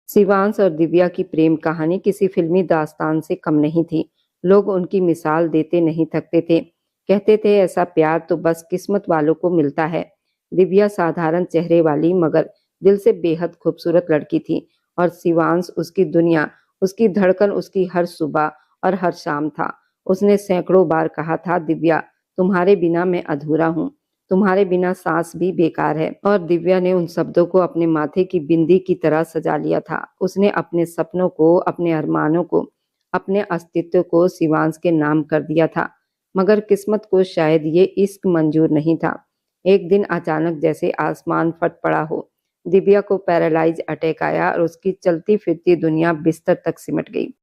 शिवांश और दिव्या की प्रेम कहानी किसी फिल्मी दास्तान से कम नहीं थी। लोग उनकी मिसाल देते नहीं थकते थे। कहते थे ऐसा प्यार तो बस किस्मत वालों को मिलता है। दिव्या साधारण चेहरे वाली मगर दिल से बेहद खूबसूरत लड़की थी और शिवांश उसकी दुनिया, उसकी धड़कन, उसकी हर सुबह और हर शाम था। उसने सैकड़ों बार कहा था, दिव्या तुम्हारे बिना मैं अधूरा हूँ, तुम्हारे बिना सांस भी बेकार है। और दिव्या ने उन शब्दों को अपने माथे की बिंदी की तरह सजा लिया था। उसने अपने सपनों को, अपने अरमानों को, अपने अस्तित्व को शिवांश के नाम कर दिया था। मगर किस्मत को शायद ये इश्क मंजूर नहीं था। एक दिन अचानक जैसे आसमान फट पड़ा हो, दिव्या को पैरालाइज अटैक आया और उसकी चलती फिरती दुनिया बिस्तर तक सिमट गई।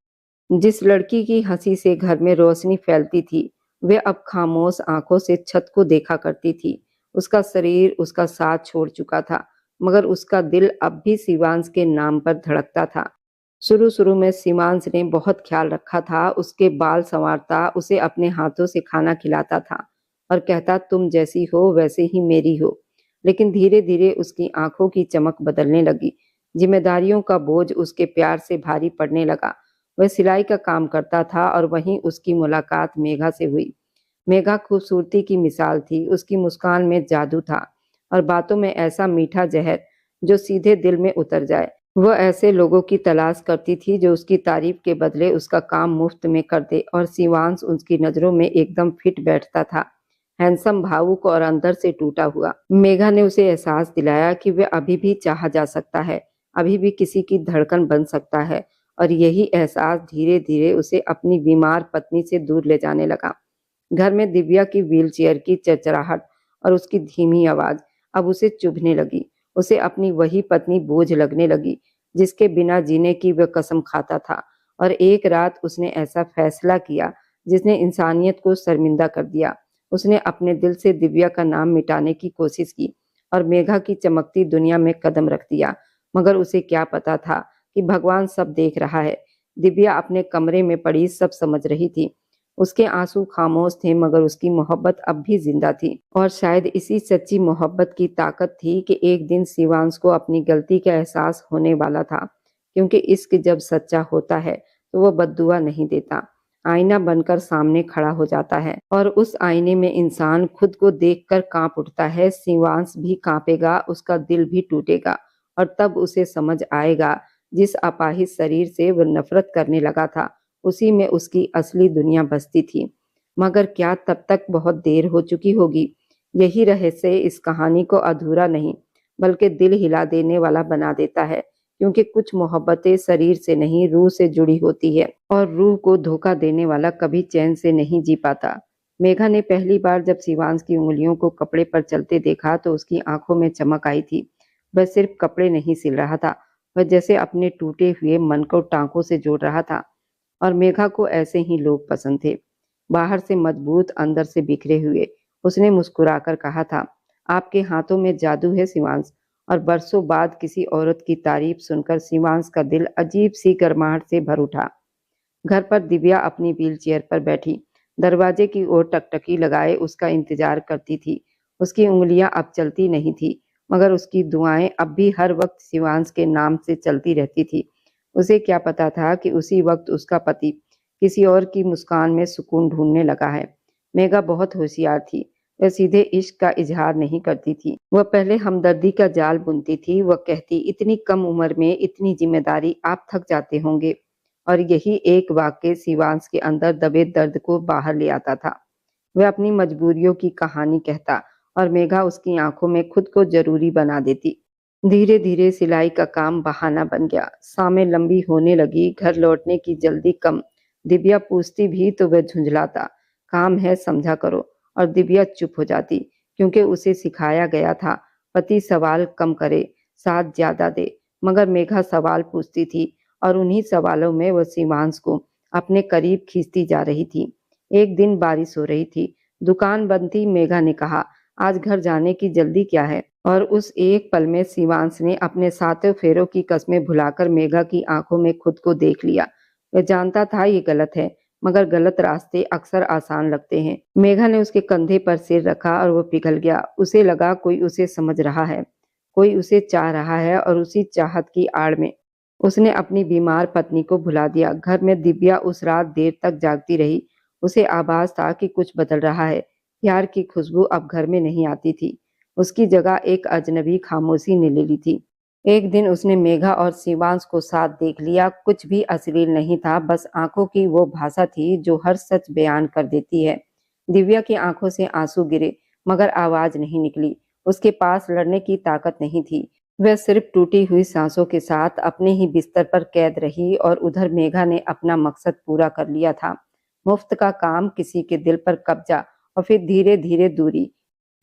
जिस लड़की की हंसी से घर में रोशनी फैलती थी, वे अब खामोश आंखों से छत को देखा करती थी। उसका शरीर उसका साथ छोड़ चुका था, मगर उसका दिल अब भी शिवांश के नाम पर धड़कता था। शुरू-शुरू में शिवांश ने बहुत ख्याल रखा था, उसके बाल संवारता, उसे अपने हाथों से खाना खिलाता था और कहता, तुम जैसी हो वैसे ही मेरी हो। लेकिन धीरे-धीरे उसकी आंखों की चमक बदलने लगी। जिम्मेदारियों का बोझ उसके प्यार से भारी पड़ने लगा। वह सिलाई का काम करता था और वहीं उसकी मुलाकात मेघा से हुई। मेघा खूबसूरती की मिसाल थी, उसकी मुस्कान में जादू था और बातों में ऐसा मीठा जहर जो सीधे दिल में उतर जाए। वह ऐसे लोगों की तलाश करती थी जो उसकी तारीफ के बदले उसका काम मुफ्त में कर दे, और शिवांश उसकी नजरों में एकदम फिट बैठता था। हैंडसम, भावुक और अंदर से टूटा हुआ। मेघा ने उसे एहसास दिलाया कि वह अभी भी चाहा जा सकता है, अभी भी किसी की धड़कन बन सकता है। और यही एहसास धीरे-धीरे उसे अपनी बीमार पत्नी से दूर ले जाने लगा। घर में दिव्या की व्हीलचेयर की चरचराहट और उसकी धीमी आवाज अब उसे चुभने लगी। उसे अपनी वही पत्नी बोझ लगने लगी, जिसके बिना जीने की वह कसम खाता था। और एक रात उसने ऐसा फैसला किया, जिसने इंसानियत को शर्मिंदा कर दिया। उसने अपने दिल से दिव्या का नाम मिटाने की कोशिश की और मेघा की चमकती दुनिया में कदम रख दिया। मगर उसे क्या पता था कि भगवान सब देख रहा है। दिव्या अपने कमरे में पड़ी सब समझ रही थी। उसके आंसू खामोश थे, मगर उसकी मोहब्बत अब भी जिंदा थी। और शायद इसी सच्ची मोहब्बत की ताकत थी कि एक दिन शिवांश को अपनी गलती का एहसास होने वाला था। क्योंकि इश्क जब सच्चा होता है तो वह बद्दुआ नहीं देता, आईना बनकर सामने खड़ा हो जाता है। और उस आईने में इंसान खुद को देखकर कांप उठता है। शिवांश भी कांपेगा, उसका दिल भी टूटेगा और तब उसे समझ आएगा, जिस अपाहिज शरीर से वह नफरत करने लगा था, उसी में उसकी असली दुनिया बसती थी। मगर क्या तब तक बहुत देर हो चुकी होगी? यही रहस्य इस कहानी को अधूरा नहीं, बल्कि दिल हिला देने वाला बना देता है। क्योंकि कुछ मोहब्बतें शरीर से नहीं, रूह से जुड़ी होती है, और रूह को धोखा देने वाला कभी चैन से नहीं जी पाता। मेघा ने पहली बार जब शिवांश की उंगलियों को कपड़े पर चलते देखा तो उसकी आंखों में चमक आई थी। वह सिर्फ कपड़े नहीं सिल रहा था, वह जैसे अपने टूटे हुए मन को टांकों से जोड़ रहा था। और मेघा को ऐसे ही लोग पसंद थे, बाहर से मजबूत, अंदर से बिखरे हुए। उसने मुस्कुराकर कहा था, आपके हाथों में जादू है शिवांश। और बरसों बाद किसी औरत की तारीफ सुनकर शिवांश का दिल अजीब सी गर्माहट से भर उठा। घर पर दिव्या अपनी व्हीलचेयर पर बैठी दरवाजे की ओर टकटकी लगाए उसका इंतजार करती थी। उसकी उंगलियां अब चलती नहीं थी, मगर उसकी दुआएं अब भी हर वक्त शिवांश के नाम से चलती रहती थी। उसे क्या पता था कि उसी वक्त उसका पति किसी और की मुस्कान में सुकून ढूंढने लगा है। मेघा बहुत होशियार थी। वह सीधे इश्क का इजहार नहीं करती थी, वह पहले हमदर्दी का जाल बुनती थी। वह कहती, इतनी कम उम्र में इतनी जिम्मेदारी, आप थक जाते होंगे। और यही एक वाक्य शिवांश के अंदर दबे दर्द को बाहर ले आता था। वह अपनी मजबूरियों की कहानी कहता और मेघा उसकी आंखों में खुद को जरूरी बना देती। धीरे धीरे सिलाई का काम बहाना बन गया। शामें लंबी होने लगी, घर लौटने की जल्दी कम। दिव्या पूछती भी तो वह झुंझलाता, काम है समझा करो। और दिव्या चुप हो जाती, क्योंकि उसे सिखाया गया था, पति सवाल कम करे, साथ ज्यादा दे। मगर मेघा सवाल पूछती थी और उन्हीं सवालों में वह शिवांश को अपने करीब खींचती जा रही थी। एक दिन बारिश हो रही थी, दुकान बंद थी। मेघा ने कहा, आज घर जाने की जल्दी क्या है? और उस एक पल में शिवांश ने अपने सातों फेरों की कस्में भुलाकर मेघा की आंखों में खुद को देख लिया। वह जानता था ये गलत है, मगर गलत रास्ते अक्सर आसान लगते हैं। मेघा ने उसके कंधे पर सिर रखा और वह पिघल गया। उसे लगा कोई उसे समझ रहा है, कोई उसे चाह रहा है, और उसी चाहत की आड़ में उसने अपनी बीमार पत्नी को भुला दिया। घर में दिव्या उस रात देर तक जागती रही। उसे आभास था कि कुछ बदल रहा है। प्यार की खुशबू अब घर में नहीं आती थी। उसकी जगह एक अजनबी खामोशी ने ले ली थी। एक दिन उसने मेघा और शिवांश को साथ देख लिया। कुछ भी अश्लील नहीं था, बस आंखों की वो भाषा थी जो हर सच बयान कर देती है। दिव्या की आंखों से आंसू गिरे, मगर आवाज नहीं निकली। उसके पास लड़ने की ताकत नहीं थी। वह सिर्फ टूटी हुई सांसों के साथ अपने ही बिस्तर पर कैद रही और उधर मेघा ने अपना मकसद पूरा कर लिया था। मुफ्त का काम, किसी के दिल पर कब्जा और फिर धीरे धीरे दूरी,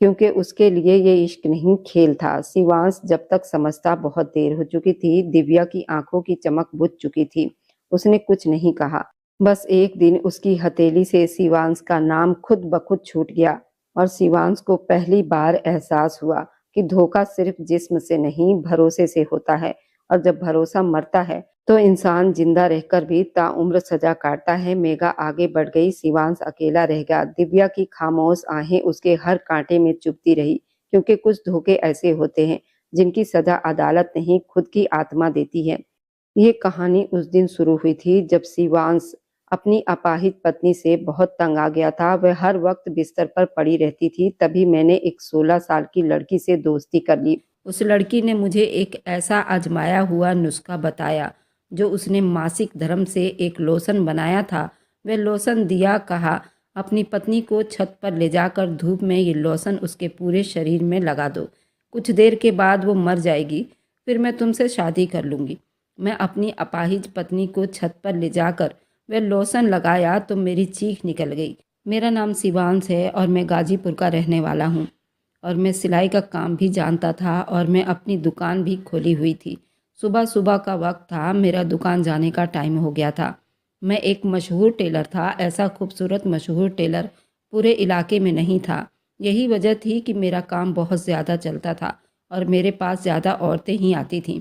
क्योंकि उसके लिए ये इश्क नहीं खेल था। शिवांश जब तक समझता बहुत देर हो चुकी थी। दिव्या की आंखों की चमक बुझ चुकी थी। उसने कुछ नहीं कहा। बस एक दिन उसकी हथेली से शिवांश का नाम खुद ब खुद छूट गया और शिवांश को पहली बार एहसास हुआ कि धोखा सिर्फ जिस्म से नहीं, भरोसे से होता है। और जब भरोसा मरता है तो इंसान जिंदा रहकर भी ताउम्र सजा काटता है। मेघा आगे बढ़ गई, शिवांश अकेला रह गया। दिव्या की खामोश आहें उसके हर कांटे में चुभती रही, क्योंकि कुछ धोखे ऐसे होते हैं जिनकी सजा अदालत नहीं, खुद की आत्मा देती है। ये कहानी उस दिन शुरू हुई थी जब शिवांश अपनी अपाहिज पत्नी से बहुत तंग आ गया था। वह हर वक्त बिस्तर पर पड़ी रहती थी। तभी मैंने एक 16 साल की लड़की से दोस्ती कर ली। उस लड़की ने मुझे एक ऐसा आजमाया हुआ नुस्खा बताया जो उसने मासिक धर्म से एक लोशन बनाया था। वह लोशन दिया, कहा अपनी पत्नी को छत पर ले जाकर धूप में ये लोशन उसके पूरे शरीर में लगा दो। कुछ देर के बाद वो मर जाएगी, फिर मैं तुमसे शादी कर लूँगी। मैं अपनी अपाहिज पत्नी को छत पर ले जाकर वह लोशन लगाया तो मेरी चीख निकल गई। मेरा नाम शिवांश है और मैं गाजीपुर का रहने वाला हूँ और मैं सिलाई का काम भी जानता था और मैं अपनी दुकान भी खोली हुई थी। सुबह सुबह का वक्त था, मेरा दुकान जाने का टाइम हो गया था। मैं एक मशहूर टेलर था। ऐसा खूबसूरत मशहूर टेलर पूरे इलाके में नहीं था। यही वजह थी कि मेरा काम बहुत ज़्यादा चलता था और मेरे पास ज़्यादा औरतें ही आती थीं।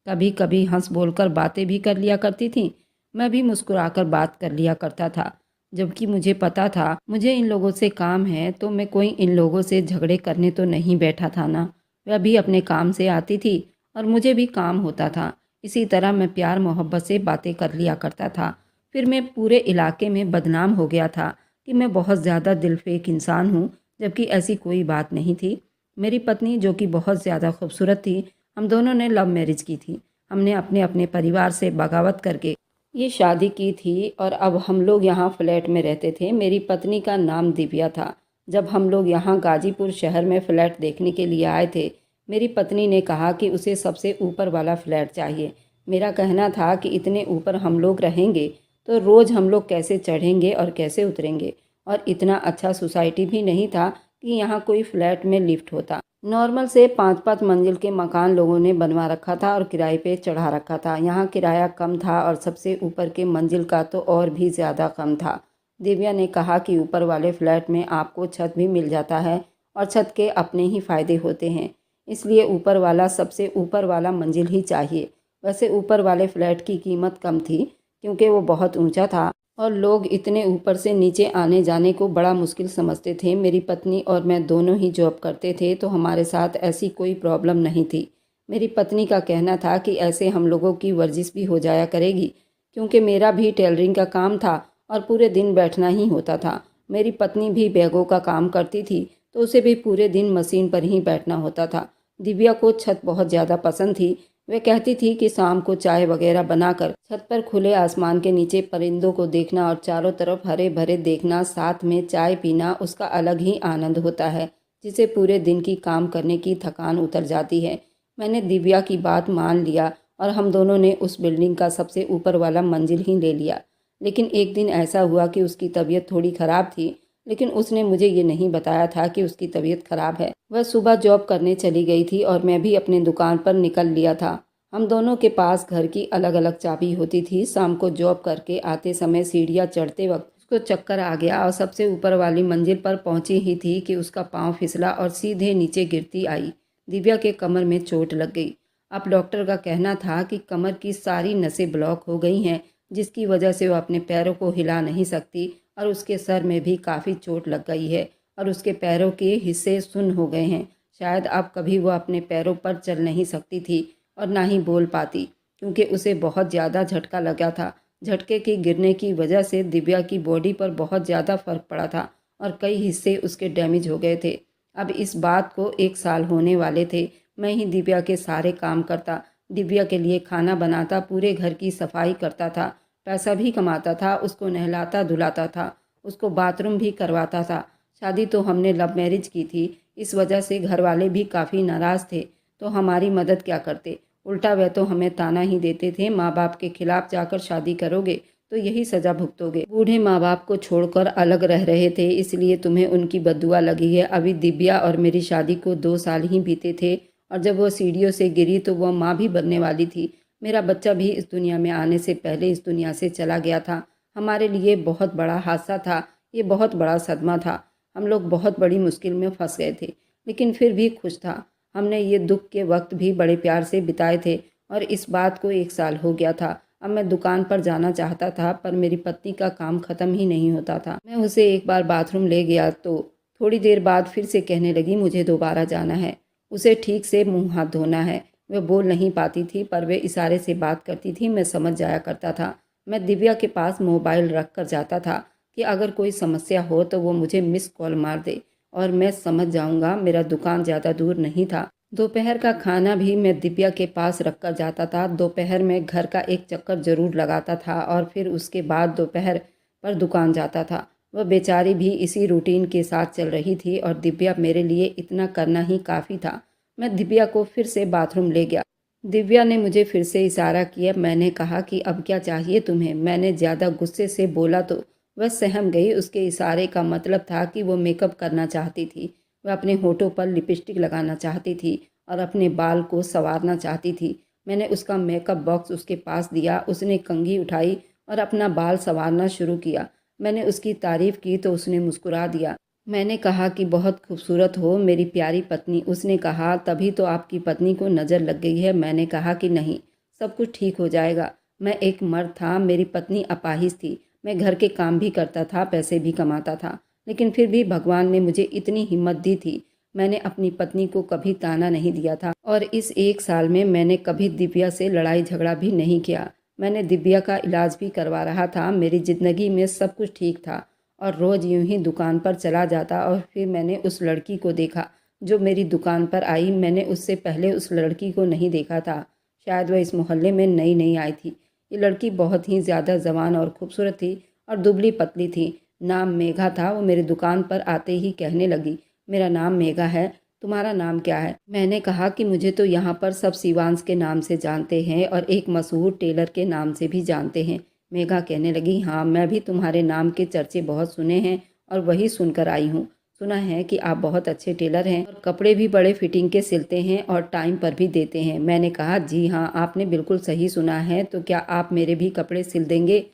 कभी कभी हंस बोलकर बातें भी कर लिया करती थीं। मैं भी मुस्कुराकर बात कर लिया करता था, जबकि मुझे पता था मुझे इन लोगों से काम है, तो मैं कोई इन लोगों से झगड़े करने तो नहीं बैठा था ना। वह भी अपने काम से आती थी और मुझे भी काम होता था। इसी तरह मैं प्यार मोहब्बत से बातें कर लिया करता था। फिर मैं पूरे इलाके में बदनाम हो गया था कि मैं बहुत ज़्यादा दिलफेक इंसान हूँ, जबकि ऐसी कोई बात नहीं थी। मेरी पत्नी, जो कि बहुत ज़्यादा खूबसूरत थी, हम दोनों ने लव मैरिज की थी। हमने अपने अपने परिवार से बगावत करके ये शादी की थी और अब हम लोग यहाँ फ्लैट में रहते थे। मेरी पत्नी का नाम दिव्या था। जब हम लोग यहाँ गाजीपुर शहर में फ्लैट देखने के लिए आए थे, मेरी पत्नी ने कहा कि उसे सबसे ऊपर वाला फ्लैट चाहिए। मेरा कहना था कि इतने ऊपर हम लोग रहेंगे तो रोज़ हम लोग कैसे चढ़ेंगे और कैसे उतरेंगे, और इतना अच्छा सोसाइटी भी नहीं था कि यहाँ कोई फ्लैट में लिफ्ट होता। नॉर्मल से 5-5 मंजिल के मकान लोगों ने बनवा रखा था और किराए पे चढ़ा रखा था। यहाँ किराया कम था और सबसे ऊपर के मंजिल का तो और भी ज़्यादा कम था। दिव्या ने कहा कि ऊपर वाले फ्लैट में आपको छत भी मिल जाता है और छत के अपने ही फ़ायदे होते हैं, इसलिए ऊपर वाला, सबसे ऊपर वाला मंजिल ही चाहिए। वैसे ऊपर वाले फ्लैट की कीमत कम थी क्योंकि वो बहुत ऊंचा था और लोग इतने ऊपर से नीचे आने जाने को बड़ा मुश्किल समझते थे। मेरी पत्नी और मैं दोनों ही जॉब करते थे, तो हमारे साथ ऐसी कोई प्रॉब्लम नहीं थी। मेरी पत्नी का कहना था कि ऐसे हम लोगों की वर्जिश भी हो जाया करेगी, क्योंकि मेरा भी टेलरिंग का काम था और पूरे दिन बैठना ही होता था। मेरी पत्नी भी बैगों का काम करती थी, तो उसे भी पूरे दिन मशीन पर ही बैठना होता था। दिव्या को छत बहुत ज़्यादा पसंद थी। वह कहती थी कि शाम को चाय वगैरह बनाकर छत पर खुले आसमान के नीचे परिंदों को देखना और चारों तरफ हरे भरे देखना, साथ में चाय पीना, उसका अलग ही आनंद होता है, जिसे पूरे दिन की काम करने की थकान उतर जाती है। मैंने दिव्या की बात मान लिया और हम दोनों ने उस बिल्डिंग का सबसे ऊपर वाला मंजिल ही ले लिया। लेकिन एक दिन ऐसा हुआ कि उसकी तबीयत थोड़ी ख़राब थी, लेकिन उसने मुझे ये नहीं बताया था कि उसकी तबीयत ख़राब है। वह सुबह जॉब करने चली गई थी और मैं भी अपनी दुकान पर निकल लिया था। हम दोनों के पास घर की अलग अलग चाबी होती थी। शाम को जॉब करके आते समय सीढ़ियाँ चढ़ते वक्त उसको चक्कर आ गया और सबसे ऊपर वाली मंजिल पर पहुंची ही थी कि उसका पाँव फिसला और सीधे नीचे गिरती आई। दिव्या के कमर में चोट लग गई। अब डॉक्टर का कहना था कि कमर की सारी नसें ब्लॉक हो गई हैं, जिसकी वजह से वो अपने पैरों को हिला नहीं सकती और उसके सर में भी काफ़ी चोट लग गई है और उसके पैरों के हिस्से सुन्न हो गए हैं। शायद अब कभी वो अपने पैरों पर चल नहीं सकती थी और ना ही बोल पाती। क्योंकि उसे बहुत ज़्यादा झटका लगा था। झटके के गिरने की वजह से दिव्या की बॉडी पर बहुत ज़्यादा फर्क पड़ा था और कई हिस्से उसके डैमेज हो गए थे। अब इस बात को 1 साल होने वाले थे। मैं ही दिव्या के सारे काम करता, दिव्या के लिए खाना बनाता, पूरे घर की सफाई करता था, पैसा भी कमाता था, उसको नहलाता धुलाता था, उसको बाथरूम भी करवाता था। शादी तो हमने लव मैरिज की थी, इस वजह से घर वाले भी काफ़ी नाराज़ थे, तो हमारी मदद क्या करते। उल्टा वह तो हमें ताना ही देते थे, माँ बाप के खिलाफ जाकर शादी करोगे तो यही सज़ा भुगतोगे। बूढ़े माँ बाप को छोड़कर अलग रह रहे थे, इसलिए तुम्हें उनकी बद्दुआ लगी है। अभी दिव्या और मेरी शादी को 2 साल ही बीते थे और जब वो सीढ़ियों से गिरी तो वह माँ भी बनने वाली थी। मेरा बच्चा भी इस दुनिया में आने से पहले इस दुनिया से चला गया था। हमारे लिए बहुत बड़ा हादसा था, ये बहुत बड़ा सदमा था। हम लोग बहुत बड़ी मुश्किल में फंस गए थे, लेकिन फिर भी खुश था। हमने ये दुख के वक्त भी बड़े प्यार से बिताए थे और इस बात को 1 साल हो गया था। अब मैं दुकान पर जाना चाहता था, पर मेरी पत्नी का काम ख़त्म ही नहीं होता था। मैं उसे एक बार बाथरूम ले गया तो थोड़ी देर बाद फिर से कहने लगी, मुझे दोबारा जाना है, उसे ठीक से मुंह हाथ धोना है। वह बोल नहीं पाती थी, पर वे इशारे से बात करती थी, मैं समझ जाया करता था। मैं दिव्या के पास मोबाइल रख कर जाता था कि अगर कोई समस्या हो तो वो मुझे मिस कॉल मार दे और मैं समझ जाऊंगा। मेरा दुकान ज़्यादा दूर नहीं था। दोपहर का खाना भी मैं दिव्या के पास रख कर जाता था। दोपहर में घर का एक चक्कर ज़रूर लगाता था और फिर उसके बाद दोपहर पर दुकान जाता था। वह बेचारी भी इसी रूटीन के साथ चल रही थी और दिव्या मेरे लिए इतना करना ही काफ़ी था। मैं दिव्या को फिर से बाथरूम ले गया। दिव्या ने मुझे फिर से इशारा किया। मैंने कहा कि अब क्या चाहिए तुम्हें। मैंने ज़्यादा गुस्से से बोला तो वह सहम गई। उसके इशारे का मतलब था कि वो मेकअप करना चाहती थी। वह अपने होठों पर लिपस्टिक लगाना चाहती थी और अपने बाल को संवारना चाहती थी। मैंने उसका मेकअप बॉक्स उसके पास दिया। उसने कंघी उठाई और अपना बाल संवारना शुरू किया। मैंने उसकी तारीफ़ की तो उसने मुस्कुरा दिया। मैंने कहा कि बहुत खूबसूरत हो मेरी प्यारी पत्नी। उसने कहा, तभी तो आपकी पत्नी को नज़र लग गई है। मैंने कहा कि नहीं, सब कुछ ठीक हो जाएगा। मैं एक मर्द था, मेरी पत्नी अपाहिज थी। मैं घर के काम भी करता था, पैसे भी कमाता था, लेकिन फिर भी भगवान ने मुझे इतनी हिम्मत दी थी। मैंने अपनी पत्नी को कभी ताना नहीं दिया था और इस 1 साल में मैंने कभी दिव्या से लड़ाई झगड़ा भी नहीं किया। मैंने दिव्या का इलाज भी करवा रहा था। मेरी ज़िंदगी में सब कुछ ठीक था और रोज़ यूं ही दुकान पर चला जाता और फिर मैंने उस लड़की को देखा जो मेरी दुकान पर आई। मैंने उससे पहले उस लड़की को नहीं देखा था। शायद वह इस मोहल्ले में नई नई आई थी। ये लड़की बहुत ही ज़्यादा जवान और खूबसूरत थी और दुबली पतली थी। नाम मेघा था। वो मेरी दुकान पर आते ही कहने लगी, मेरा नाम मेघा है, तुम्हारा नाम क्या है। मैंने कहा कि मुझे तो यहाँ पर सब शिवांश के नाम से जानते हैं और एक मशहूर टेलर के नाम से भी जानते हैं। मेघा कहने लगी, हाँ मैं भी तुम्हारे नाम के चर्चे बहुत सुने हैं और वही सुनकर आई हूँ। सुना है कि आप बहुत अच्छे टेलर हैं और कपड़े भी बड़े फिटिंग के सिलते हैं और टाइम पर भी देते हैं। मैंने कहा, जी हाँ, आपने बिल्कुल सही सुना है। तो क्या आप मेरे भी कपड़े सिल देंगे?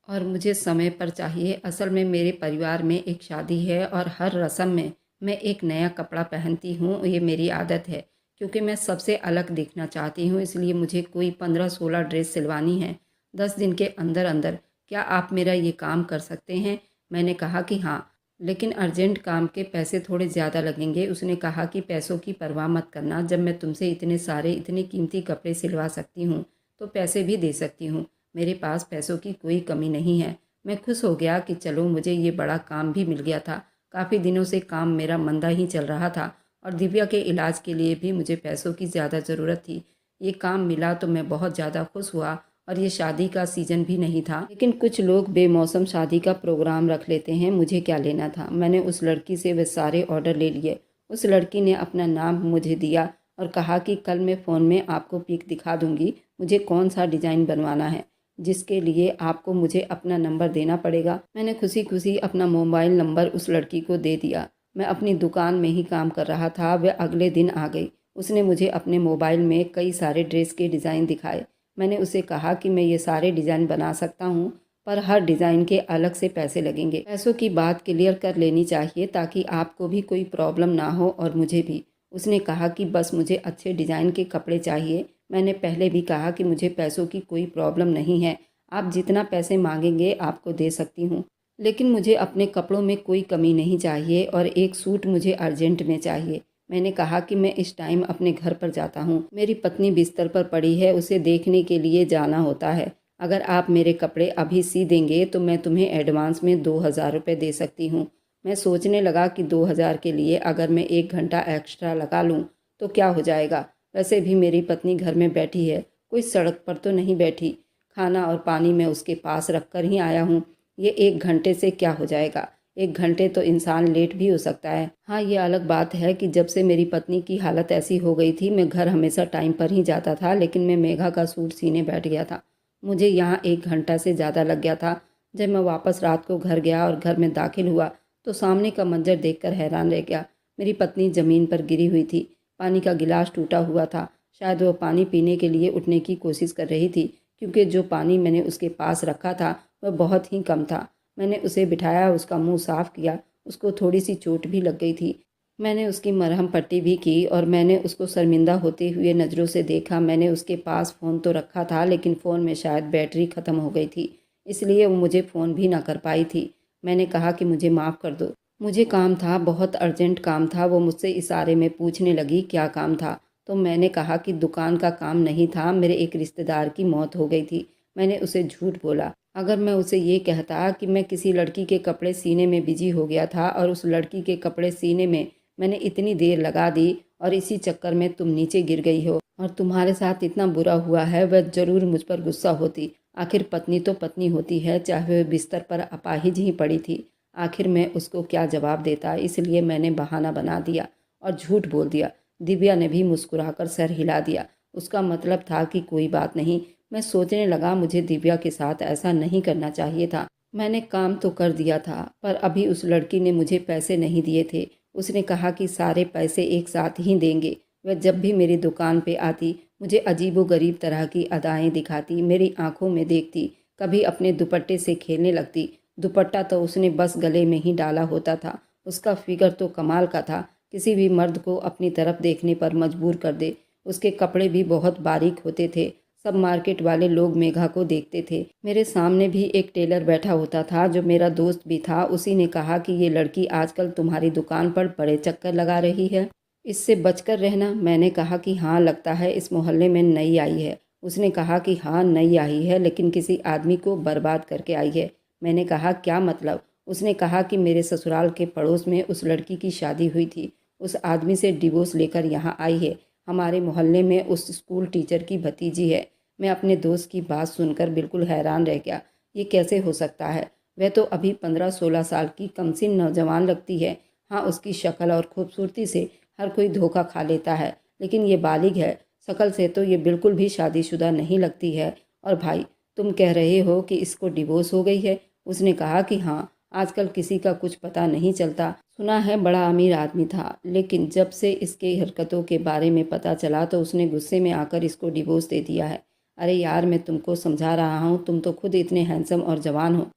और मुझे समय पर चाहिए। असल में मेरे परिवार में एक शादी है और हर रस्म में मैं एक नया कपड़ा पहनती हूँ। ये मेरी आदत है क्योंकि मैं सबसे अलग दिखना चाहती हूँ, इसलिए मुझे कोई 15-16 ड्रेस सिलवानी है 10 दिन के अंदर अंदर। क्या आप मेरा ये काम कर सकते हैं? मैंने कहा कि हाँ, लेकिन अर्जेंट काम के पैसे थोड़े ज़्यादा लगेंगे। उसने कहा कि पैसों की परवाह मत करना, जब मैं तुमसे इतने सारे इतने कीमती कपड़े सिलवा सकती हूँ तो पैसे भी दे सकती हूँ। मेरे पास पैसों की कोई कमी नहीं है। मैं खुश हो गया कि चलो मुझे ये बड़ा काम भी मिल गया था। काफ़ी दिनों से काम मेरा मंदा ही चल रहा था और दिव्या के इलाज के लिए भी मुझे पैसों की ज़्यादा ज़रूरत थी। ये काम मिला तो मैं बहुत ज़्यादा खुश हुआ और ये शादी का सीज़न भी नहीं था, लेकिन कुछ लोग बेमौसम शादी का प्रोग्राम रख लेते हैं। मुझे क्या लेना था। मैंने उस लड़की से वे सारे ऑर्डर ले लिए। उस लड़की ने अपना नाम मुझे दिया और कहा कि कल मैं फ़ोन में आपको पिक दिखा दूँगी मुझे कौन सा डिज़ाइन बनवाना है, जिसके लिए आपको मुझे अपना नंबर देना पड़ेगा। मैंने खुशी खुशी अपना मोबाइल नंबर उस लड़की को दे दिया। मैं अपनी दुकान में ही काम कर रहा था। वह अगले दिन आ गई। उसने मुझे अपने मोबाइल में कई सारे ड्रेस के डिज़ाइन दिखाए। मैंने उसे कहा कि मैं ये सारे डिज़ाइन बना सकता हूँ, पर हर डिज़ाइन के अलग से पैसे लगेंगे। पैसों की बात क्लियर कर लेनी चाहिए ताकि आपको भी कोई प्रॉब्लम ना हो और मुझे भी। उसने कहा कि बस मुझे अच्छे डिज़ाइन के कपड़े चाहिए। मैंने पहले भी कहा कि मुझे पैसों की कोई प्रॉब्लम नहीं है, आप जितना पैसे मांगेंगे आपको दे सकती हूँ, लेकिन मुझे अपने कपड़ों में कोई कमी नहीं चाहिए और एक सूट मुझे अर्जेंट में चाहिए। मैंने कहा कि मैं इस टाइम अपने घर पर जाता हूँ। मेरी पत्नी बिस्तर पर पड़ी है, उसे देखने के लिए जाना होता है। अगर आप मेरे कपड़े अभी सी देंगे तो मैं तुम्हें एडवांस में 2,000 रुपये दे सकती हूँ। मैं सोचने लगा कि 2,000 के लिए अगर मैं 1 घंटा एक्स्ट्रा लगा लूँ तो क्या हो जाएगा। वैसे भी मेरी पत्नी घर में बैठी है, कोई सड़क पर तो नहीं बैठी। खाना और पानी मैं उसके पास रख कर ही आया हूँ। ये 1 घंटे से क्या हो जाएगा। 1 घंटे तो इंसान लेट भी हो सकता है। हाँ, ये अलग बात है कि जब से मेरी पत्नी की हालत ऐसी हो गई थी, मैं घर हमेशा टाइम पर ही जाता था, लेकिन मैं मेघा का सूट सीने बैठ गया था। मुझे यहाँ 1 घंटा से ज़्यादा लग गया था। जब मैं वापस रात को घर गया और घर में दाखिल हुआ तो सामने का मंजर देखकर हैरान रह गया। मेरी पत्नी ज़मीन पर गिरी हुई थी। पानी का गिलास टूटा हुआ था। शायद वह पानी पीने के लिए उठने की कोशिश कर रही थी, क्योंकि जो पानी मैंने उसके पास रखा था वह बहुत ही कम था। मैंने उसे बिठाया, उसका मुंह साफ किया। उसको थोड़ी सी चोट भी लग गई थी। मैंने उसकी मरहम पट्टी भी की और मैंने उसको शर्मिंदा होते हुए नज़रों से देखा। मैंने उसके पास फ़ोन तो रखा था, लेकिन फ़ोन में शायद बैटरी ख़त्म हो गई थी, इसलिए वो मुझे फ़ोन भी ना कर पाई थी। मैंने कहा कि मुझे माफ़ कर दो, मुझे काम था, बहुत अर्जेंट काम था। वो मुझसे इशारे में पूछने लगी क्या काम था, तो मैंने कहा कि दुकान का काम नहीं था, मेरे एक रिश्तेदार की मौत हो गई थी। मैंने उसे झूठ बोला। अगर मैं उसे ये कहता कि मैं किसी लड़की के कपड़े सीने में बिजी हो गया था और उस लड़की के कपड़े सीने में मैंने इतनी देर लगा दी और इसी चक्कर में तुम नीचे गिर गई हो और तुम्हारे साथ इतना बुरा हुआ है, वह ज़रूर मुझ पर गुस्सा होती। आखिर पत्नी तो पत्नी होती है, चाहे वह बिस्तर पर अपाहिज ही पड़ी थी। आखिर मैं उसको क्या जवाब देता, इसलिए मैंने बहाना बना दिया और झूठ बोल दिया। दिव्या ने भी मुस्कुराकर सर हिला दिया। उसका मतलब था कि कोई बात नहीं। मैं सोचने लगा मुझे दिव्या के साथ ऐसा नहीं करना चाहिए था। मैंने काम तो कर दिया था, पर अभी उस लड़की ने मुझे पैसे नहीं दिए थे। उसने कहा कि सारे पैसे एक साथ ही देंगे। वह जब भी मेरी दुकान पे आती मुझे अजीबोगरीब तरह की अदाएं दिखाती, मेरी आंखों में देखती, कभी अपने दुपट्टे से खेलने लगती। दुपट्टा तो उसने बस गले में ही डाला होता था। उसका फिगर तो कमाल का था, किसी भी मर्द को अपनी तरफ देखने पर मजबूर कर दे। उसके कपड़े भी बहुत बारीक होते थे। सब मार्केट वाले लोग मेघा को देखते थे। मेरे सामने भी एक टेलर बैठा होता था जो मेरा दोस्त भी था। उसी ने कहा कि ये लड़की आजकल तुम्हारी दुकान पर बड़े चक्कर लगा रही है, इससे बचकर रहना। मैंने कहा कि हाँ, लगता है इस मोहल्ले में नई आई है। उसने कहा कि हाँ नई आई है, लेकिन किसी आदमी को बर्बाद करके आई है। मैंने कहा क्या मतलब। उसने कहा कि मेरे ससुराल के पड़ोस में उस लड़की की शादी हुई थी, उस आदमी से डिवोर्स लेकर यहाँ आई है। हमारे मोहल्ले में उस स्कूल टीचर की भतीजी है। मैं अपने दोस्त की बात सुनकर बिल्कुल हैरान रह गया। ये कैसे हो सकता है। वह तो अभी 15-16 साल की कमसिन नौजवान लगती है। हाँ, उसकी शक्ल और खूबसूरती से हर कोई धोखा खा लेता है, लेकिन ये बालिग है। शक्ल से तो ये बिल्कुल भी शादीशुदा नहीं लगती है। और भाई, तुम कह रहे हो कि इसको डिवोर्स हो गई है। उसने कहा कि हाँ, आजकल किसी का कुछ पता नहीं चलता। सुना है बड़ा अमीर आदमी था, लेकिन जब से इसके हरकतों के बारे में पता चला तो उसने गुस्से में आकर इसको डिवोर्स दे दिया है। अरे यार, मैं तुमको समझा रहा हूँ, तुम तो खुद इतने हैंडसम और जवान हो,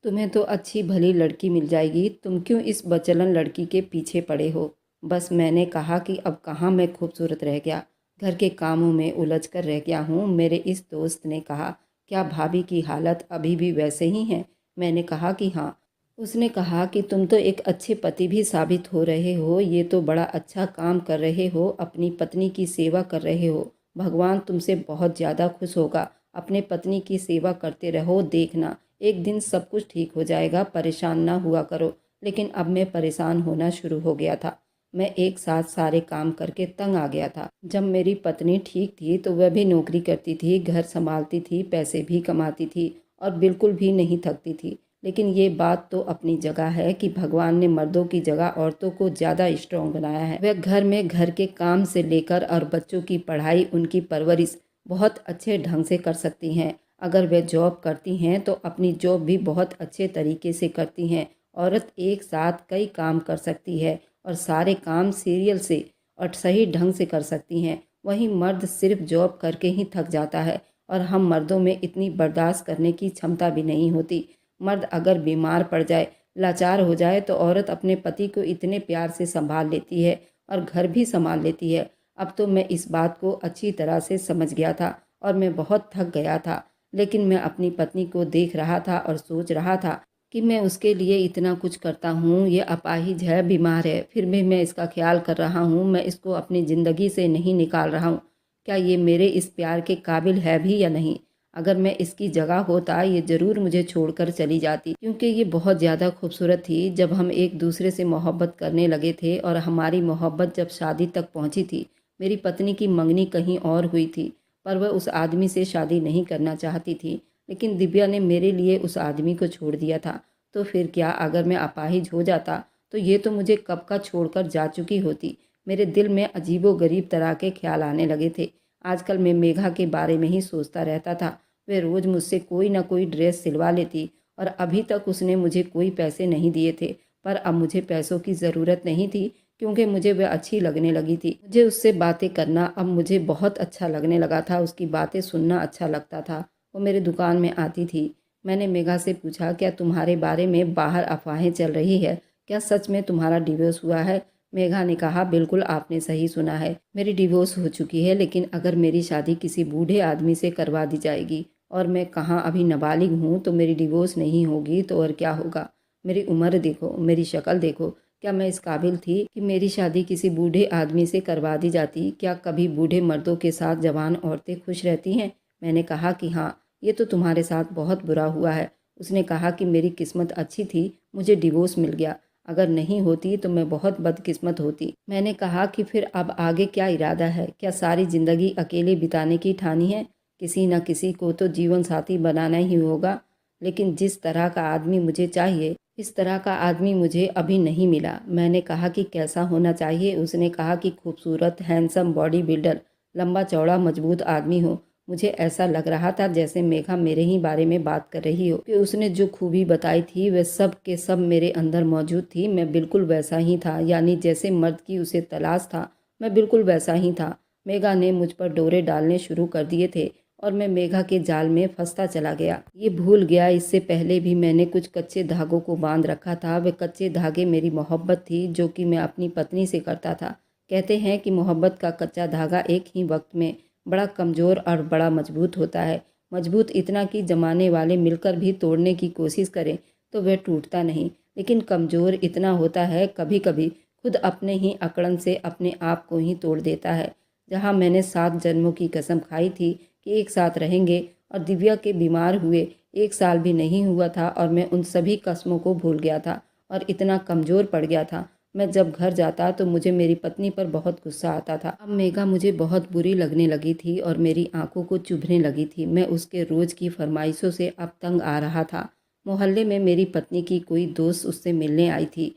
तुम्हें तो अच्छी भली लड़की मिल जाएगी, तुम क्यों इस बचलन लड़की के पीछे पड़े हो। बस मैंने कहा कि अब कहाँ मैं खूबसूरत रह गया, घर के कामों में उलझ कर रह गया हूँ। मेरे इस दोस्त ने कहा क्या भाभी की हालत अभी भी वैसे ही है। मैंने कहा कि हाँ। उसने कहा कि तुम तो एक अच्छे पति भी साबित हो रहे हो, ये तो बड़ा अच्छा काम कर रहे हो, अपनी पत्नी की सेवा कर रहे हो। भगवान तुमसे बहुत ज़्यादा खुश होगा। अपने पत्नी की सेवा करते रहो, देखना एक दिन सब कुछ ठीक हो जाएगा, परेशान ना हुआ करो। लेकिन अब मैं परेशान होना शुरू हो गया था। मैं एक साथ सारे काम करके तंग आ गया था। जब मेरी पत्नी ठीक थी तो वह भी नौकरी करती थी, घर संभालती थी, पैसे भी कमाती थी और बिल्कुल भी नहीं थकती थी। लेकिन ये बात तो अपनी जगह है कि भगवान ने मर्दों की जगह औरतों को ज़्यादा स्ट्रॉन्ग बनाया है। वह घर में घर के काम से लेकर और बच्चों की पढ़ाई, उनकी परवरिश बहुत अच्छे ढंग से कर सकती हैं। अगर वे जॉब करती हैं तो अपनी जॉब भी बहुत अच्छे तरीके से करती हैं। औरत एक साथ कई काम कर सकती है और सारे काम सीरियल से और सही ढंग से कर सकती हैं। वहीं मर्द सिर्फ जॉब करके ही थक जाता है और हम मर्दों में इतनी बर्दाश्त करने की क्षमता भी नहीं होती। मर्द अगर बीमार पड़ जाए, लाचार हो जाए तो औरत अपने पति को इतने प्यार से संभाल लेती है और घर भी संभाल लेती है। अब तो मैं इस बात को अच्छी तरह से समझ गया था और मैं बहुत थक गया था। लेकिन मैं अपनी पत्नी को देख रहा था और सोच रहा था कि मैं उसके लिए इतना कुछ करता हूँ, ये अपाहिज है, बीमार है, फिर भी मैं इसका ख्याल कर रहा हूँ, मैं इसको अपनी ज़िंदगी से नहीं निकाल रहा हूँ। क्या ये मेरे इस प्यार के काबिल है भी या नहीं? अगर मैं इसकी जगह होता, ये ज़रूर मुझे छोड़कर चली जाती, क्योंकि ये बहुत ज़्यादा खूबसूरत थी। जब हम एक दूसरे से मोहब्बत करने लगे थे और हमारी मोहब्बत जब शादी तक पहुँची थी, मेरी पत्नी की मंगनी कहीं और हुई थी, पर वह उस आदमी से शादी नहीं करना चाहती थी। लेकिन दिव्या ने मेरे लिए उस आदमी को छोड़ दिया था। तो फिर क्या, अगर मैं अपाहिज हो जाता तो ये तो मुझे कब का छोड़कर जा चुकी होती। मेरे दिल में अजीबो-गरीब तरह के ख्याल आने लगे थे। आजकल मैं मेघा के बारे में ही सोचता रहता था। वह रोज़ मुझसे कोई ना कोई ड्रेस सिलवा लेती और अभी तक उसने मुझे कोई पैसे नहीं दिए थे। पर अब मुझे पैसों की ज़रूरत नहीं थी, क्योंकि मुझे वह अच्छी लगने लगी थी। मुझे उससे बातें करना अब मुझे बहुत अच्छा लगने लगा था, उसकी बातें सुनना अच्छा लगता था। वो मेरी दुकान में आती थी। मैंने मेघा से पूछा, क्या तुम्हारे बारे में बाहर अफवाहें चल रही है? क्या सच में तुम्हारा डिवोर्स हुआ है? मेघा ने कहा, बिल्कुल आपने सही सुना है, मेरी डिवोर्स हो चुकी है। लेकिन अगर मेरी शादी किसी बूढ़े आदमी से करवा दी जाएगी और मैं कहाँ अभी नाबालिग हूँ, तो मेरी डिवोर्स नहीं होगी तो और क्या होगा? मेरी उम्र देखो, मेरी शक्ल देखो, क्या मैं इस काबिल थी कि मेरी शादी किसी बूढ़े आदमी से करवा दी जाती? क्या कभी बूढ़े मर्दों के साथ जवान औरतें खुश रहती हैं? मैंने कहा कि हाँ, ये तो तुम्हारे साथ बहुत बुरा हुआ है। उसने कहा कि मेरी किस्मत अच्छी थी, मुझे डिवोर्स मिल गया। अगर नहीं होती तो मैं बहुत बदकिस्मत होती। मैंने कहा कि फिर अब आगे क्या इरादा है? क्या सारी ज़िंदगी अकेले बिताने की ठानी है? किसी न किसी को तो जीवन साथी बनाना ही होगा। लेकिन जिस तरह का आदमी मुझे चाहिए, इस तरह का आदमी मुझे अभी नहीं मिला। मैंने कहा कि कैसा होना चाहिए? उसने कहा कि खूबसूरत, हैंडसम, बॉडी बिल्डर, लंबा चौड़ा, मजबूत आदमी हो। मुझे ऐसा लग रहा था जैसे मेघा मेरे ही बारे में बात कर रही हो, कि उसने जो खूबी बताई थी वह सब के सब मेरे अंदर मौजूद थी। मैं बिल्कुल वैसा ही था, यानी जैसे मर्द की उसे तलाश था, मैं बिल्कुल वैसा ही था। मेघा ने मुझ पर डोरे डालने शुरू कर दिए थे और मैं मेघा के जाल में फंसता चला गया। ये भूल गया, इससे पहले भी मैंने कुछ कच्चे धागों को बांध रखा था। वे कच्चे धागे मेरी मोहब्बत थी, जो कि मैं अपनी पत्नी से करता था। कहते हैं कि मोहब्बत का कच्चा धागा एक ही वक्त में बड़ा कमज़ोर और बड़ा मजबूत होता है। मजबूत इतना कि जमाने वाले मिलकर भी तोड़ने की कोशिश करें तो वह टूटता नहीं, लेकिन कमज़ोर इतना होता है कभी कभी खुद अपने ही अकड़न से अपने आप को ही तोड़ देता है। जहाँ मैंने 7 जन्मों की कसम खाई थी कि एक साथ रहेंगे, और दिव्या के बीमार हुए 1 साल भी नहीं हुआ था और मैं उन सभी कसमों को भूल गया था और इतना कमज़ोर पड़ गया था। मैं जब घर जाता तो मुझे मेरी पत्नी पर बहुत गुस्सा आता था। अब मेघा मुझे बहुत बुरी लगने लगी थी और मेरी आंखों को चुभने लगी थी। मैं उसके रोज़ की फरमाइशों से अब तंग आ रहा था। मोहल्ले में मेरी पत्नी की कोई दोस्त उससे मिलने आई थी।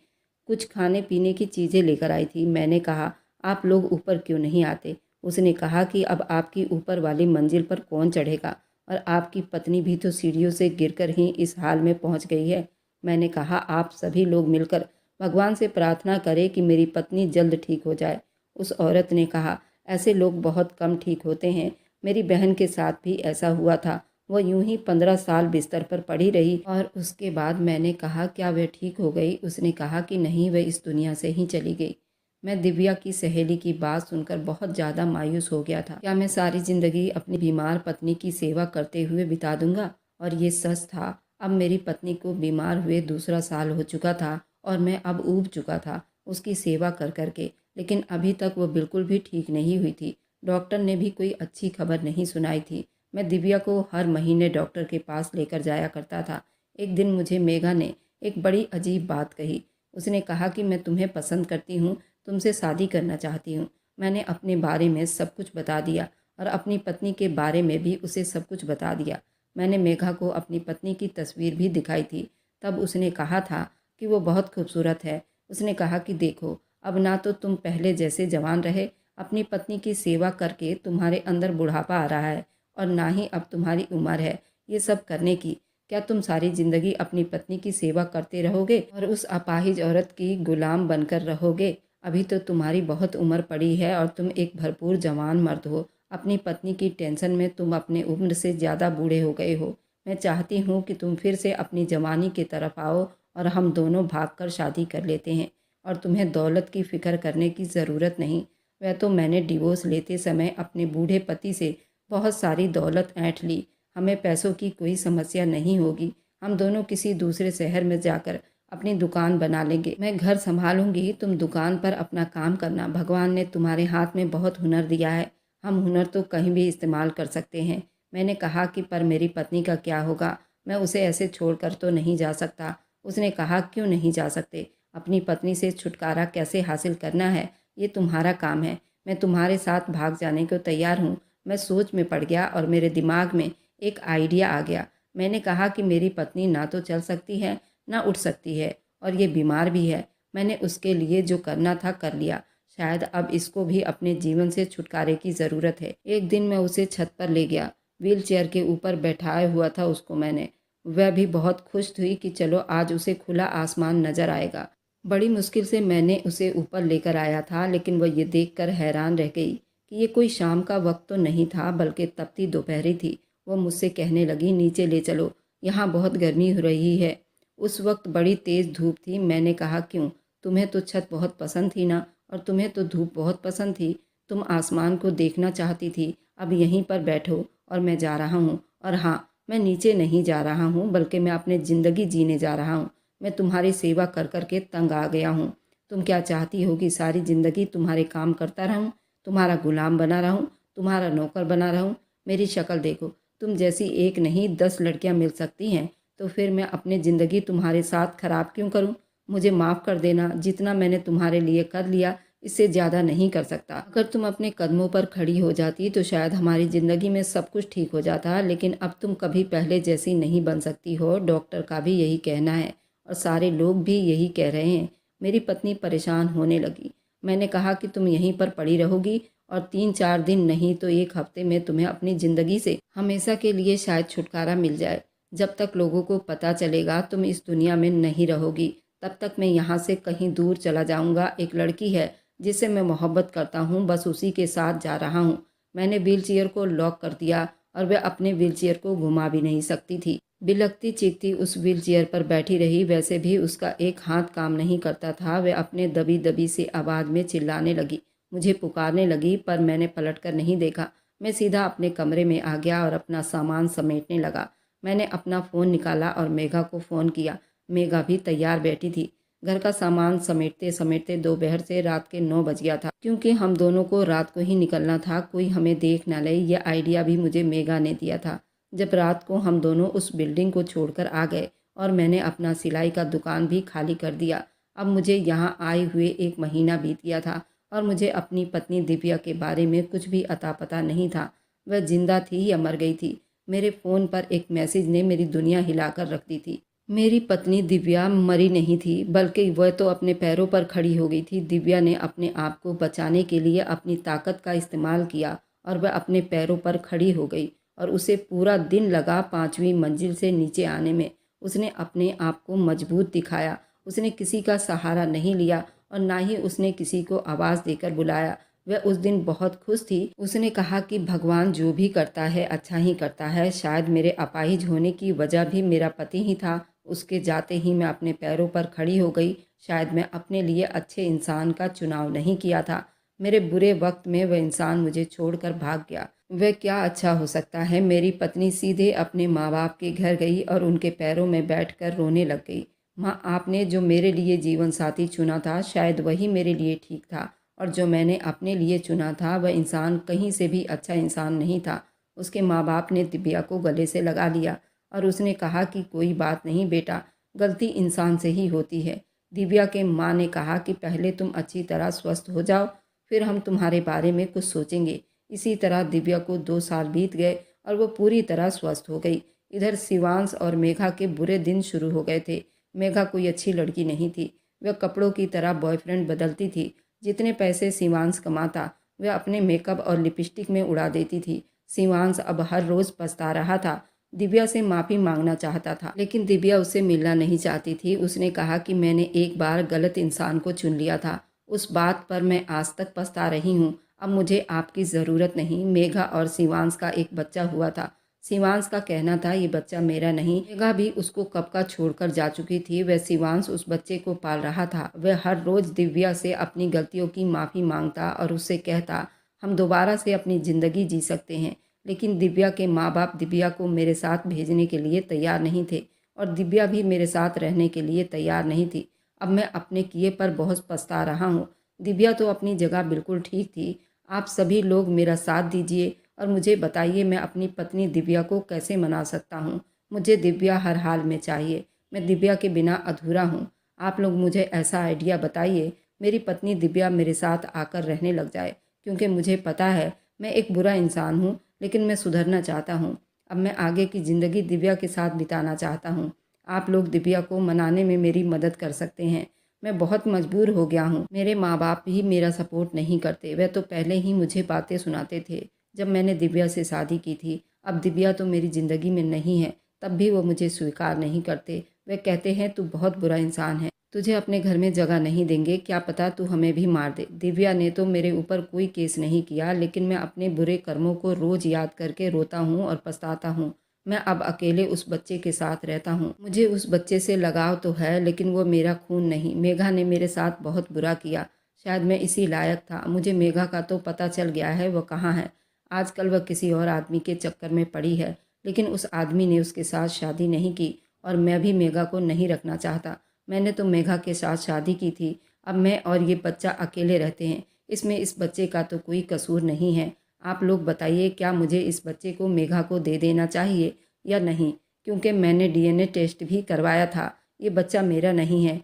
कुछ खाने पीने की चीज़ें लेकर आई थी। मैंने कहा, आप लोग ऊपर क्यों नहीं आते? उसने कहा कि अब आपकी ऊपर वाली मंजिल पर कौन चढ़ेगा, और आपकी पत्नी भी तो सीढ़ियों से गिरकर ही इस हाल में पहुंच गई है। मैंने कहा, आप सभी लोग मिलकर भगवान से प्रार्थना करें कि मेरी पत्नी जल्द ठीक हो जाए। उस औरत ने कहा, ऐसे लोग बहुत कम ठीक होते हैं, मेरी बहन के साथ भी ऐसा हुआ था। वह यूं ही 15 साल बिस्तर पर पड़ी रही और उसके बाद मैंने कहा, क्या वह ठीक हो गई? उसने कहा कि नहीं, वह इस दुनिया से ही चली गई। मैं दिव्या की सहेली की बात सुनकर बहुत ज़्यादा मायूस हो गया था। क्या मैं सारी ज़िंदगी अपनी बीमार पत्नी की सेवा करते हुए बिता दूंगा? और ये सच था। अब मेरी पत्नी को बीमार हुए दूसरा साल हो चुका था और मैं अब ऊब चुका था उसकी सेवा कर करके, लेकिन अभी तक वो बिल्कुल भी ठीक नहीं हुई थी। डॉक्टर ने भी कोई अच्छी खबर नहीं सुनाई थी। मैं दिव्या को हर महीने डॉक्टर के पास लेकर जाया करता था। एक दिन मुझे मेघा ने एक बड़ी अजीब बात कही। उसने कहा कि मैं तुम्हें पसंद करती हूँ, तुमसे शादी करना चाहती हूँ। मैंने अपने बारे में सब कुछ बता दिया और अपनी पत्नी के बारे में भी उसे सब कुछ बता दिया। मैंने मेघा को अपनी पत्नी की तस्वीर भी दिखाई थी। तब उसने कहा था कि वो बहुत खूबसूरत है। उसने कहा कि देखो, अब ना तो तुम पहले जैसे जवान रहे, अपनी पत्नी की सेवा करके तुम्हारे अंदर बुढ़ापा आ रहा है, और ना ही अब तुम्हारी उम्र है ये सब करने की। क्या तुम सारी ज़िंदगी अपनी पत्नी की सेवा करते रहोगे और उस अपाहिज औरत की गुलाम बनकर रहोगे? अभी तो तुम्हारी बहुत उम्र पड़ी है और तुम एक भरपूर जवान मर्द हो। अपनी पत्नी की टेंशन में तुम अपने उम्र से ज़्यादा बूढ़े हो गए हो। मैं चाहती हूँ कि तुम फिर से अपनी जवानी की तरफ आओ और हम दोनों भागकर शादी कर लेते हैं, और तुम्हें दौलत की फ़िक्र करने की ज़रूरत नहीं। वह तो मैंने डिवोर्स लेते समय अपने बूढ़े पति से बहुत सारी दौलत ऐंठ ली। हमें पैसों की कोई समस्या नहीं होगी। हम दोनों किसी दूसरे शहर में जाकर अपनी दुकान बना लेंगे। मैं घर संभालूंगी, तुम दुकान पर अपना काम करना। भगवान ने तुम्हारे हाथ में बहुत हुनर दिया है, हम हुनर तो कहीं भी इस्तेमाल कर सकते हैं। मैंने कहा कि पर मेरी पत्नी का क्या होगा, मैं उसे ऐसे छोड़कर तो नहीं जा सकता। उसने कहा, क्यों नहीं जा सकते? अपनी पत्नी से छुटकारा कैसे हासिल करना है ये तुम्हारा काम है। मैं तुम्हारे साथ भाग जाने को तैयार हूँ। मैं सोच में पड़ गया और मेरे दिमाग में एक आइडिया आ गया। मैंने कहा कि मेरी पत्नी ना तो चल सकती है ना उठ सकती है और ये बीमार भी है। मैंने उसके लिए जो करना था कर लिया। शायद अब इसको भी अपने जीवन से छुटकारे की ज़रूरत है। एक दिन मैं उसे छत पर ले गया। व्हील चेयर के ऊपर बैठाया हुआ था उसको मैंने। वह भी बहुत खुश हुई कि चलो आज उसे खुला आसमान नजर आएगा। बड़ी मुश्किल से मैंने उसे ऊपर लेकर आया था, लेकिन वह ये देखकर हैरान रह गई कि ये कोई शाम का वक्त तो नहीं था बल्कि तपती दोपहरी थी। वो मुझसे कहने लगी, नीचे ले चलो, यहाँ बहुत गर्मी हो रही है। उस वक्त बड़ी तेज़ धूप थी। मैंने कहा, क्यों? तुम्हें तो छत बहुत पसंद थी ना, और तुम्हें तो धूप बहुत पसंद थी। तुम आसमान को देखना चाहती थी। अब यहीं पर बैठो और मैं जा रहा हूँ। और हाँ, मैं नीचे नहीं जा रहा हूँ बल्कि मैं अपनी ज़िंदगी जीने जा रहा हूँ। मैं तुम्हारी सेवा कर कर के तंग आ गया हूँ। तुम क्या चाहती हो कि सारी ज़िंदगी तुम्हारे काम करता रहूँ, तुम्हारा गुलाम बना रहूँ, तुम्हारा नौकर बना रहूँ? मेरी शक्ल देखो, तुम जैसी एक नहीं 10 लड़कियाँ मिल सकती हैं, तो फिर मैं अपनी ज़िंदगी तुम्हारे साथ ख़राब क्यों करूँ? मुझे माफ़ कर देना, जितना मैंने तुम्हारे लिए कर लिया इससे ज़्यादा नहीं कर सकता। अगर तुम अपने कदमों पर खड़ी हो जाती तो शायद हमारी ज़िंदगी में सब कुछ ठीक हो जाता, लेकिन अब तुम कभी पहले जैसी नहीं बन सकती हो। डॉक्टर का भी यही कहना है और सारे लोग भी यही कह रहे हैं। मेरी पत्नी परेशान होने लगी। मैंने कहा कि तुम यहीं पर पड़ी रहोगी और 3-4 दिन नहीं तो 1 हफ्ते में तुम्हें अपनी ज़िंदगी से हमेशा के लिए शायद छुटकारा मिल जाए। जब तक लोगों को पता चलेगा तुम इस दुनिया में नहीं रहोगी, तब तक मैं यहाँ से कहीं दूर चला जाऊँगा। एक लड़की है जिससे मैं मोहब्बत करता हूँ, बस उसी के साथ जा रहा हूँ। मैंने व्हीलचेयर को लॉक कर दिया और वह अपने व्हीलचेयर को घुमा भी नहीं सकती थी। बिलखती चीखती उस व्हीलचेयर पर बैठी रही। वैसे भी उसका एक हाथ काम नहीं करता था। वह अपने दबी दबी से आवाज़ में चिल्लाने लगी, मुझे पुकारने लगी, पर मैंने पलटकर नहीं देखा। मैं सीधा अपने कमरे में आ गया और अपना सामान समेटने लगा। मैंने अपना फ़ोन निकाला और मेघा को फ़ोन किया। मेघा भी तैयार बैठी थी। घर का सामान समेटते समेटते दोपहर से रात के 9 बज गया था। क्योंकि हम दोनों को रात को ही निकलना था, कोई हमें देख न ले, यह आइडिया भी मुझे मेघा ने दिया था। जब रात को हम दोनों उस बिल्डिंग को छोड़कर आ गए और मैंने अपना सिलाई का दुकान भी खाली कर दिया। अब मुझे यहाँ आए हुए 1 महीना बीत गया था और मुझे अपनी पत्नी दिव्या के बारे में कुछ भी अता पता नहीं था। वह जिंदा थी या मर गई थी। मेरे फ़ोन पर एक मैसेज ने मेरी दुनिया हिलाकर रख दी थी। मेरी पत्नी दिव्या मरी नहीं थी, बल्कि वह तो अपने पैरों पर खड़ी हो गई थी। दिव्या ने अपने आप को बचाने के लिए अपनी ताकत का इस्तेमाल किया और वह अपने पैरों पर खड़ी हो गई और उसे पूरा दिन लगा 5वीं मंजिल से नीचे आने में। उसने अपने आप को मजबूत दिखाया। उसने किसी का सहारा नहीं लिया और ना ही उसने किसी को आवाज़ देकर बुलाया। वह उस दिन बहुत खुश थी। उसने कहा कि भगवान जो भी करता है अच्छा ही करता है। शायद मेरे अपाहिज होने की वजह भी मेरा पति ही था। उसके जाते ही मैं अपने पैरों पर खड़ी हो गई। शायद मैं अपने लिए अच्छे इंसान का चुनाव नहीं किया था। मेरे बुरे वक्त में वह इंसान मुझे छोड़कर भाग गया। वह क्या अच्छा हो सकता है? मेरी पत्नी सीधे अपने माँ बाप के घर गई और उनके पैरों में बैठकर रोने लग गई। माँ, आपने जो मेरे लिए जीवन साथी चुना था शायद वही मेरे लिए ठीक था, और जो मैंने अपने लिए चुना था वह इंसान कहीं से भी अच्छा इंसान नहीं था। उसके माँ बाप ने दिव्या को गले से लगा लिया और उसने कहा कि कोई बात नहीं बेटा, गलती इंसान से ही होती है। दिव्या के माँ ने कहा कि पहले तुम अच्छी तरह स्वस्थ हो जाओ, फिर हम तुम्हारे बारे में कुछ सोचेंगे। इसी तरह दिव्या को 2 साल बीत गए और वो पूरी तरह स्वस्थ हो गई। इधर शिवांश और मेघा के बुरे दिन शुरू हो गए थे। मेघा कोई अच्छी लड़की नहीं थी। वह कपड़ों की तरह बॉयफ्रेंड बदलती थी। जितने पैसे शिवांश कमाता वह अपने मेकअप और लिपस्टिक में उड़ा देती थी। शिवांश अब हर रोज़ पछता रहा था। दिव्या से माफ़ी मांगना चाहता था, लेकिन दिव्या उससे मिलना नहीं चाहती थी। उसने कहा कि मैंने एक बार गलत इंसान को चुन लिया था। उस बात पर मैं आज तक पछता रही हूँ। अब मुझे आपकी ज़रूरत नहीं। मेघा और शिवांश का एक बच्चा हुआ था। शिवांश का कहना था ये बच्चा मेरा नहीं। मेघा भी उसको कब का छोड़कर जा चुकी थी। वह शिवांश उस बच्चे को पाल रहा था। वह हर रोज़ दिव्या से अपनी गलतियों की माफ़ी मांगता और उससे कहता हम दोबारा से अपनी ज़िंदगी जी सकते हैं। लेकिन दिव्या के माँ बाप दिव्या को मेरे साथ भेजने के लिए तैयार नहीं थे और दिव्या भी मेरे साथ रहने के लिए तैयार नहीं थी। अब मैं अपने किए पर बहुत पछता रहा हूँ। दिव्या तो अपनी जगह बिल्कुल ठीक थी। आप सभी लोग मेरा साथ दीजिए और मुझे बताइए मैं अपनी पत्नी दिव्या को कैसे मना सकता हूँ। मुझे दिव्या हर हाल में चाहिए। मैं दिव्या के बिना अधूरा हूँ। आप लोग मुझे ऐसा आइडिया बताइए मेरी पत्नी दिव्या मेरे साथ आकर रहने लग जाए, क्योंकि मुझे पता है मैं एक बुरा इंसान हूँ, लेकिन मैं सुधरना चाहता हूँ। अब मैं आगे की ज़िंदगी दिव्या के साथ बिताना चाहता हूँ। आप लोग दिव्या को मनाने में मेरी मदद कर सकते हैं। मैं बहुत मजबूर हो गया हूँ। मेरे माँ बाप भी मेरा सपोर्ट नहीं करते। वह तो पहले ही मुझे बातें सुनाते थे जब मैंने दिव्या से शादी की थी। अब दिव्या तो मेरी ज़िंदगी में नहीं है, तब भी वो मुझे स्वीकार नहीं करते। वे कहते हैं तू बहुत बुरा इंसान है, तुझे अपने घर में जगह नहीं देंगे, क्या पता तू हमें भी मार दे। दिव्या ने तो मेरे ऊपर कोई केस नहीं किया, लेकिन मैं अपने बुरे कर्मों को रोज़ याद करके रोता हूँ और पछताता हूँ। मैं अब अकेले उस बच्चे के साथ रहता हूँ। मुझे उस बच्चे से लगाव तो है, लेकिन वो मेरा खून नहीं। मेघा ने मेरे साथ बहुत बुरा किया। शायद मैं इसी लायक था। मुझे मेघा का तो पता चल गया है वो कहाँ है। आजकल वह किसी और आदमी के चक्कर में पड़ी है, लेकिन उस आदमी ने उसके साथ शादी नहीं की और मैं भी मेघा को नहीं रखना चाहता। मैंने तो मेघा के साथ शादी की थी। अब मैं और ये बच्चा अकेले रहते हैं। इसमें इस बच्चे का तो कोई कसूर नहीं है। आप लोग बताइए क्या मुझे इस बच्चे को मेघा को दे देना चाहिए या नहीं, क्योंकि मैंने डीएनए टेस्ट भी करवाया था। ये बच्चा मेरा नहीं है।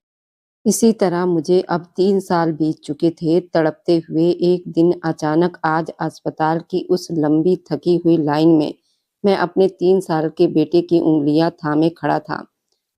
इसी तरह मुझे अब 3 साल बीत चुके थे। तड़पते हुए एक दिन अचानक आज अस्पताल की उस लंबी थकी हुई लाइन में मैं अपने 3 साल के बेटे की उंगलियां थामे खड़ा था।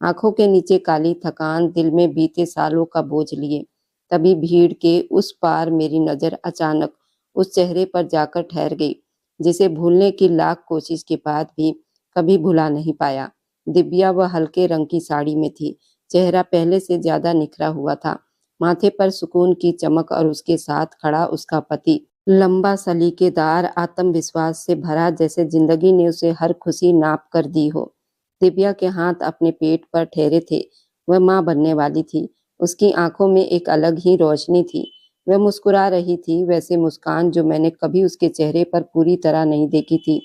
आंखों के नीचे काली थकान, दिल में बीते सालों का बोझ लिए। तभी भीड़ के उस पार मेरी नजर अचानक उस चेहरे पर जाकर ठहर गई, जिसे भूलने की लाख कोशिश के बाद भी कभी भुला नहीं पाया। दिव्या वह हल्के रंग की साड़ी में थी। चेहरा पहले से ज्यादा निखरा हुआ था। माथे पर सुकून की चमक और उसके साथ खड़ा उसका पति, लंबा, सलीकेदार, आत्मविश्वास से भरा, जैसे जिंदगी ने उसे हर खुशी नाप कर दी हो। दिव्या के हाथ अपने पेट पर ठहरे थे। वह माँ बनने वाली थी। उसकी आंखों में एक अलग ही रोशनी थी। वह मुस्कुरा रही थी, वैसे मुस्कान जो मैंने कभी उसके चेहरे पर पूरी तरह नहीं देखी थी।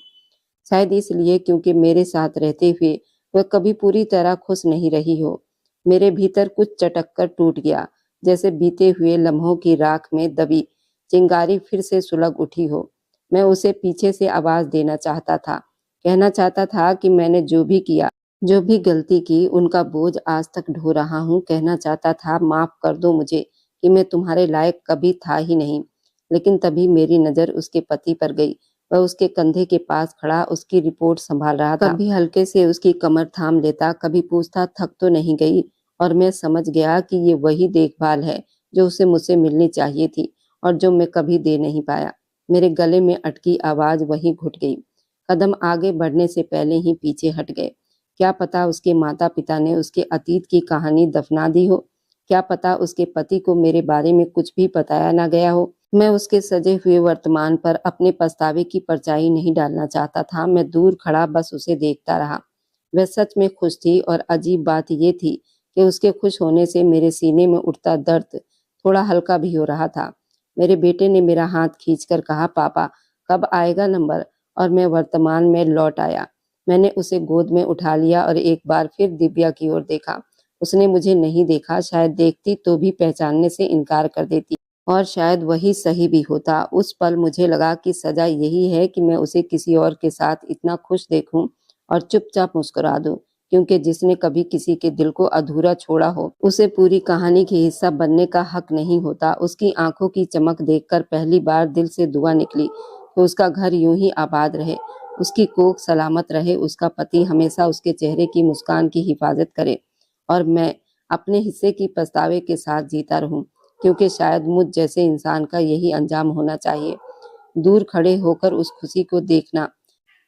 शायद इसलिए क्योंकि मेरे साथ रहते हुए वह कभी पूरी तरह खुश नहीं रही हो। मेरे भीतर कुछ चटक कर टूट गया, जैसे बीते हुए लम्हों की राख में दबी चिंगारी फिर से सुलग उठी हो। मैं उसे पीछे से आवाज देना चाहता था, कहना चाहता था कि मैंने जो भी किया, जो भी गलती की, उनका बोझ आज तक ढो रहा हूँ। कहना चाहता था माफ कर दो मुझे कि मैं तुम्हारे लायक कभी था ही नहीं। लेकिन तभी मेरी नजर उसके पति पर गई। वह उसके कंधे के पास खड़ा उसकी रिपोर्ट संभाल रहा था। कभी हल्के से उसकी कमर थाम लेता, कभी पूछता थक तो नहीं गई, और मैं समझ गया कि ये वही देखभाल है जो उसे मुझसे मिलनी चाहिए थी और जो मैं कभी दे नहीं पाया। मेरे गले में अटकी आवाज वहीं घुट गई। कदम आगे बढ़ने से पहले ही पीछे हट गए। क्या पता उसके माता पिता ने उसके अतीत की कहानी दफना दी हो। क्या पता उसके पति को मेरे बारे में कुछ भी बताया ना गया हो। मैं उसके सजे हुए वर्तमान पर अपने पछतावे की परछाई नहीं डालना चाहता था। मैं दूर खड़ा बस उसे देखता रहा। वह सच में खुश थी, और अजीब बात ये थी कि उसके खुश होने से मेरे सीने में उठता दर्द थोड़ा हल्का भी हो रहा था। मेरे बेटे ने मेरा हाथ खींचकर कहा, पापा कब आएगा नंबर? और मैं वर्तमान में लौट आया। मैंने उसे गोद में उठा लिया और एक बार फिर दिव्या की ओर देखा। उसने मुझे नहीं देखा। शायद देखती तो भी पहचानने से इनकार कर देती, और शायद वही सही भी होता। उस पल मुझे लगा कि सजा यही है कि मैं उसे किसी और के साथ इतना खुश देखूं और चुपचाप मुस्कुरा दूं, क्योंकि जिसने कभी किसी के दिल को अधूरा छोड़ा हो, उसे पूरी कहानी के हिस्सा बनने का हक नहीं होता। उसकी आंखों की चमक देखकर पहली बार दिल से दुआ निकली कि उसका घर यूं ही आबाद रहे, उसकी कोख सलामत रहे, उसका पति हमेशा उसके चेहरे की मुस्कान की हिफाजत करे, और मैं अपने हिस्से की पछतावे के साथ जीता रहूं, क्योंकि शायद मुझ जैसे इंसान का यही अंजाम होना चाहिए। दूर खड़े होकर उस खुशी को देखना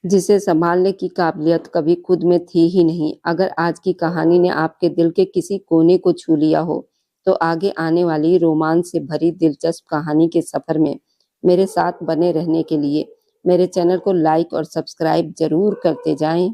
जिसे संभालने की काबिलियत कभी खुद में थी ही नहीं। अगर आज की कहानी ने आपके दिल के किसी कोने को छू लिया हो, तो आगे आने वाली रोमांच से भरी दिलचस्प कहानी के सफर में मेरे साथ बने रहने के लिए मेरे चैनल को लाइक और सब्सक्राइब जरूर करते जाएं।